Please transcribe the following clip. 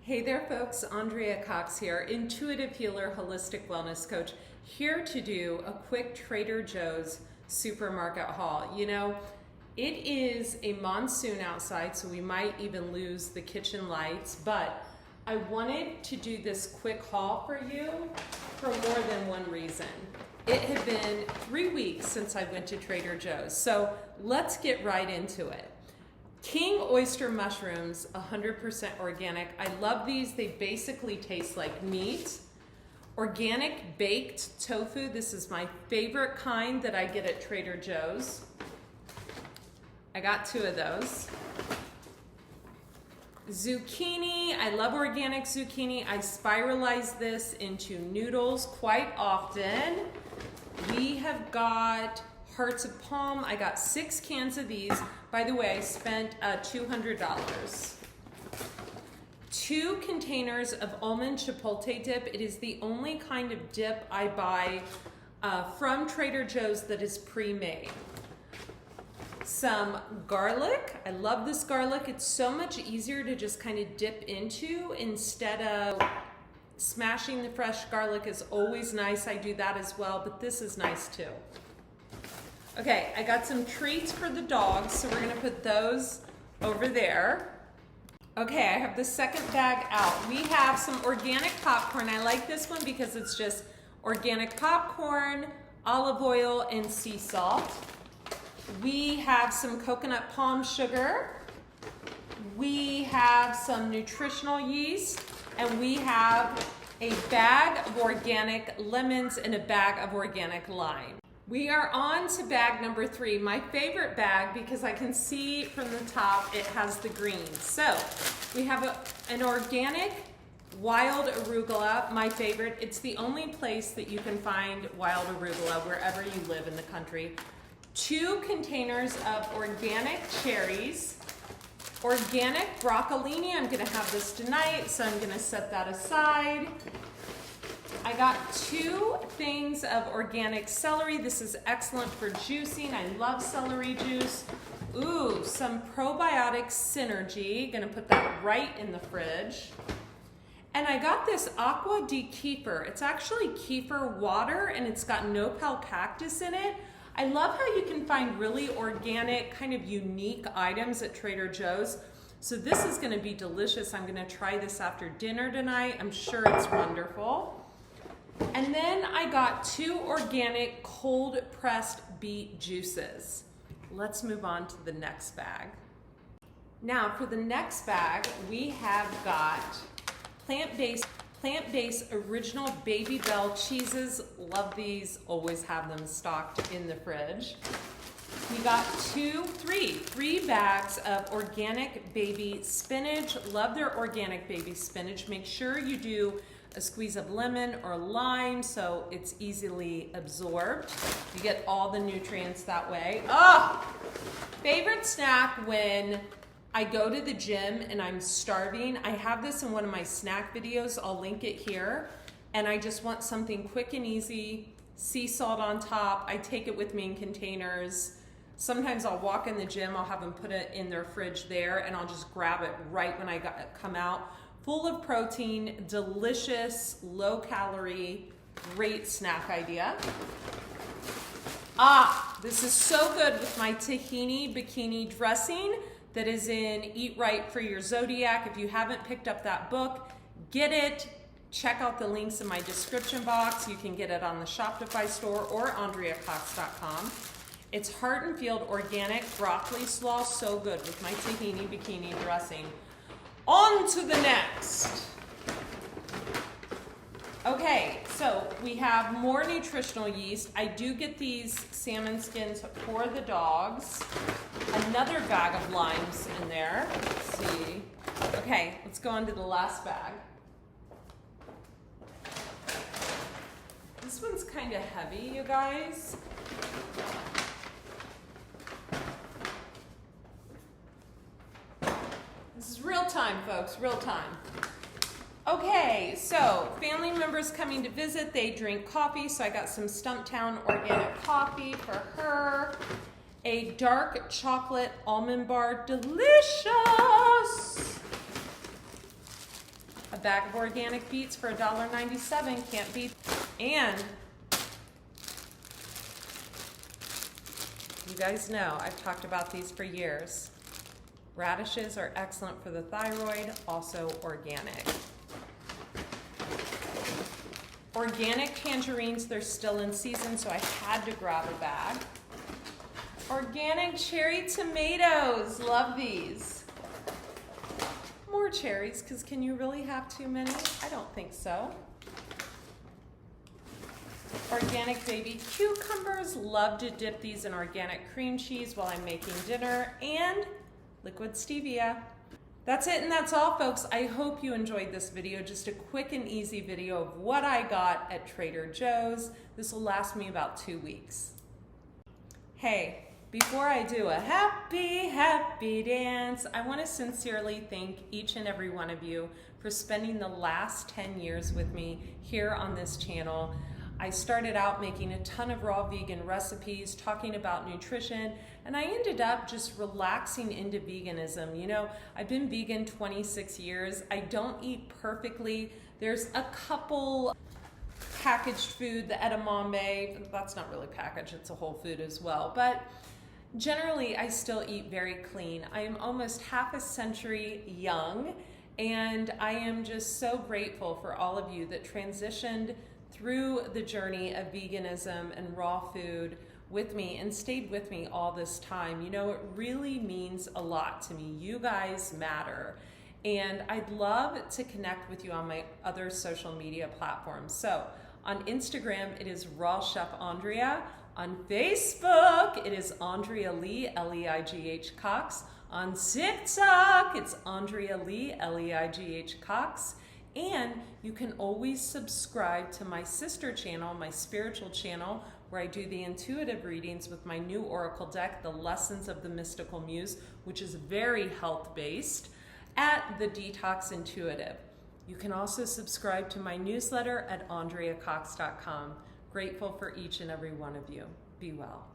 Hey there folks, Andrea Cox here, intuitive healer, holistic wellness coach, here to do a quick Trader Joe's supermarket haul. You know, it is a monsoon outside, so we might even lose the kitchen lights, but I wanted to do this quick haul for you for more than one reason. It had been 3 weeks since I went to Trader Joe's, so let's get right into it. King oyster mushrooms, 100% organic. I love these. They basically taste like meat. Organic baked tofu. This is my favorite kind that I get at Trader Joe's. I got 2 of those. Zucchini. I love organic zucchini. I spiralize this into noodles quite often. We have got hearts of palm. I got 6 cans of these. By the way, I spent $200. 2 containers of almond chipotle dip. It is the only kind of dip I buy from Trader Joe's that is pre-made. Some garlic. I love this garlic. It's so much easier to just kind of dip into instead of smashing the fresh garlic is always nice. I do that as well, but this is nice too. Okay, I got some treats for the dogs, so we're gonna put those over there. Okay, I have the second bag out. We have some organic popcorn. I like this one because it's just organic popcorn, olive oil, and sea salt. We have some coconut palm sugar. We have some nutritional yeast, and we have a bag of organic lemons and a bag of organic lime. We are on to bag number 3, my favorite bag because I can see from the top it has the green. So we have an organic wild arugula, my favorite. It's the only place that you can find wild arugula wherever you live in the country. 2 containers of organic cherries, organic broccolini. I'm gonna have this tonight, so I'm gonna set that aside. I got 2 things of organic celery. This is excellent for juicing. I love celery juice. Ooh, some probiotic synergy. Gonna put that right in the fridge. And I got this aqua di kefir. It's actually kefir water and it's got nopal cactus in it. I love how you can find really organic, kind of unique items at Trader Joe's. So this is gonna be delicious. I'm gonna try this after dinner tonight. I'm sure it's wonderful. And then I got 2 organic cold pressed beet juices. Let's move on to the next bag. Now for the next bag, we have got plant-based original Baby Bell cheeses. Love these, always have them stocked in the fridge. We got 3 bags of organic baby spinach. Love their organic baby spinach. Make sure you do a squeeze of lemon or lime so it's easily absorbed. You get all the nutrients that way. Oh, favorite snack when I go to the gym and I'm starving. I have this in one of my snack videos. I'll link it here. And I just want something quick and easy. Sea salt on top. I take it with me in containers. Sometimes I'll walk in the gym. I'll have them put it in their fridge there and I'll just grab it right when I come out. Full of protein, delicious, low calorie, great snack idea. This is so good with my tahini bikini dressing that is in Eat Right for Your Zodiac. If you haven't picked up that book, get it. Check out the links in my description box. You can get it on the Shopify store or AndreaCox.com. It's Heart and Field organic broccoli slaw, so good with my tahini bikini dressing. On to the next. Okay, so we have more nutritional yeast. I do get these salmon skins for the dogs. Another bag of limes in there. Let's see. Okay, let's go on to the last bag. This one's kind of heavy, you guys. This is real time, folks, real time. Okay, so family members coming to visit, they drink coffee, so I got some Stumptown organic coffee for her. A dark chocolate almond bar, delicious. bag of organic beets for $1.97, can't beat. And you guys know I've talked about these for years. Radishes are excellent for the thyroid, also organic. Organic tangerines, they're still in season, so I had to grab a bag. Organic cherry tomatoes, love these. More cherries, because can you really have too many? I don't think so. Organic baby cucumbers, love to dip these in organic cream cheese while I'm making dinner, and liquid stevia. That's it and that's all, folks. I hope you enjoyed this video. Just a quick and easy video of what I got at Trader Joe's. This will last me about 2 weeks. Hey, before I do a happy dance, I want to sincerely thank each and every one of you for spending the last 10 years with me here on this channel. I started out making a ton of raw vegan recipes, talking about nutrition, and I ended up just relaxing into veganism. You know, I've been vegan 26 years. I don't eat perfectly. There's a couple packaged food, the edamame, that's not really packaged, it's a whole food as well. But generally, I still eat very clean. I am almost half a century young, and I am just so grateful for all of you that transitioned through the journey of veganism and raw food with me and stayed with me all this time. You know, it really means a lot to me. You guys matter. And I'd love to connect with you on my other social media platforms. So on Instagram, it is Raw Chef Andrea. On Facebook, it is Andrea Lee, Leigh Cox. On TikTok, it's Andrea Lee, Leigh Cox. And you can always subscribe to my sister channel, my spiritual channel, where I do the intuitive readings with my new oracle deck, The Lessons of the Mystical Muse, which is very health-based, at The Detox Intuitive. You can also subscribe to my newsletter at andreacox.com. Grateful for each and every one of you. Be well.